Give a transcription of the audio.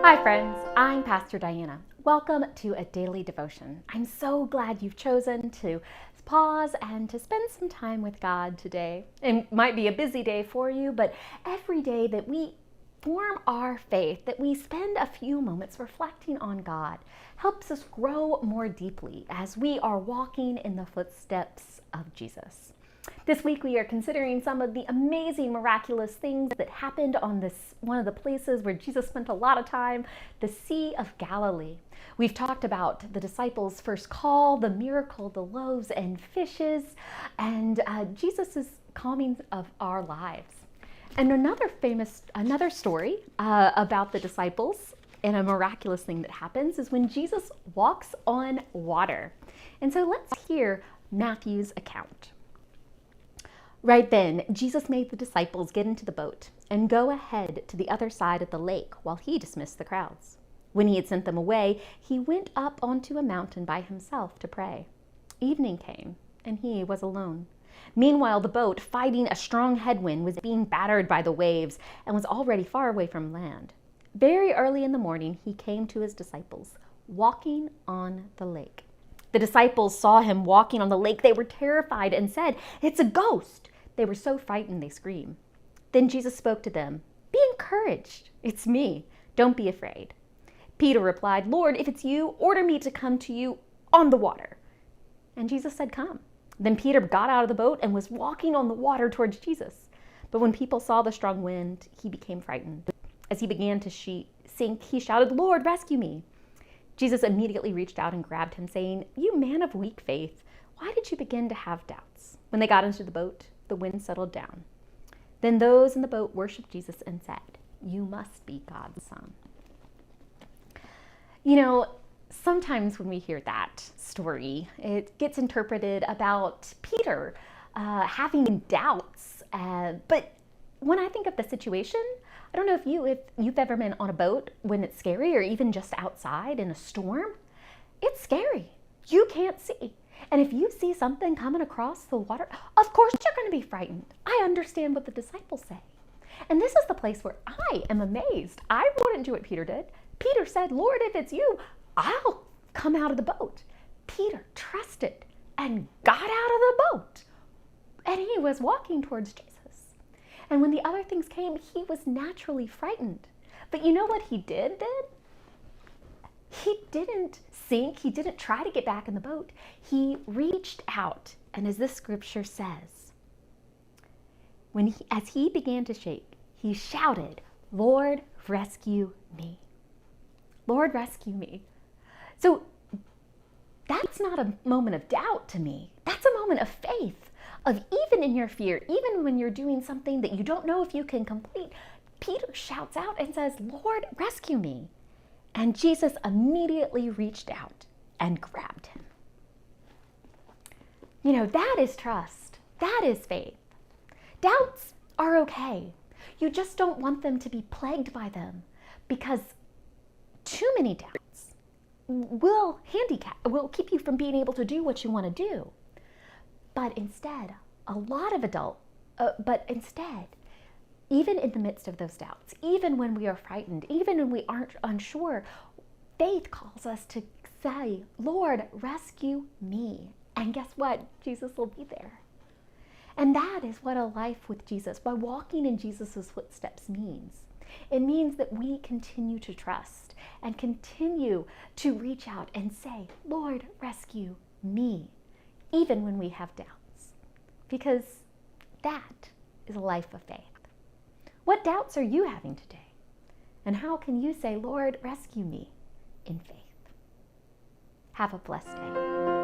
Hi friends, I'm Pastor Diana. Welcome to a daily devotion. I'm so glad you've chosen to pause and to spend some time with God today. It might be a busy day for you, but every day that we form our faith, that we spend a few moments reflecting on God, helps us grow more deeply as we are walking in the footsteps of Jesus. This week we are considering some of the amazing, miraculous things that happened on this one of the places where Jesus spent a lot of time, the Sea of Galilee. We've talked about the disciples' first call, the miracle, the loaves and fishes, and Jesus' calming of our lives. And another story about the disciples and a miraculous thing that happens is when Jesus walks on water. And so let's hear Matthew's account. Right then, Jesus made the disciples get into the boat and go ahead to the other side of the lake while he dismissed the crowds. When he had sent them away, he went up onto a mountain by himself to pray. Evening came, and he was alone. Meanwhile, the boat, fighting a strong headwind, was being battered by the waves and was already far away from land. Very early in the morning, he came to his disciples, walking on the lake. The disciples saw him walking on the lake. They were terrified and said, "It's a ghost." They were so frightened they screamed. Then Jesus spoke to them. "Be encouraged. It's me. Don't be afraid." Peter replied, "Lord, if it's you, order me to come to you on the water." And Jesus said, "Come." Then Peter got out of the boat and was walking on the water towards Jesus. But when people saw the strong wind, he became frightened. As he began to sink, he shouted, "Lord, rescue me." Jesus immediately reached out and grabbed him, saying, "You man of weak faith, why did you begin to have doubts?" When they got into the boat, the wind settled down. Then those in the boat worshiped Jesus and said, "You must be God's son." You know, sometimes when we hear that story, it gets interpreted about Peter having doubts. But when I think of the situation, I don't know if you've ever been on a boat when it's scary, or even just outside in a storm. It's scary. You can't see. And if you see something coming across the water, of course you're going to be frightened. I understand what the disciples say. And this is the place where I am amazed. I wouldn't do what Peter did. Peter said, "Lord, if it's you, I'll come out of the boat." Peter trusted and got out of the boat. And he was walking towards Jesus. And when the other things came, he was naturally frightened. But you know what he did then? He didn't sink. He didn't try to get back in the boat. He reached out. And as this scripture says, as he began to shake, he shouted, "Lord, rescue me. Lord, rescue me." So that's not a moment of doubt to me. That's a moment of faith, of even in your fear, even when you're doing something that you don't know if you can complete, Peter shouts out and says, "Lord, rescue me." And Jesus immediately reached out and grabbed him. You know, that is trust. That is faith. Doubts are okay. You just don't want them to be plagued by them, because too many doubts will keep you from being able to do what you want to do. But instead, even in the midst of those doubts, even when we are frightened, even when we aren't unsure, faith calls us to say, "Lord, rescue me." And guess what? Jesus will be there. And that is what a life with Jesus, by walking in Jesus' footsteps, means. It means that we continue to trust and continue to reach out and say, "Lord, rescue me," even when we have doubts. Because that is a life of faith. What doubts are you having today? And how can you say, "Lord, rescue me," in faith? Have a blessed day.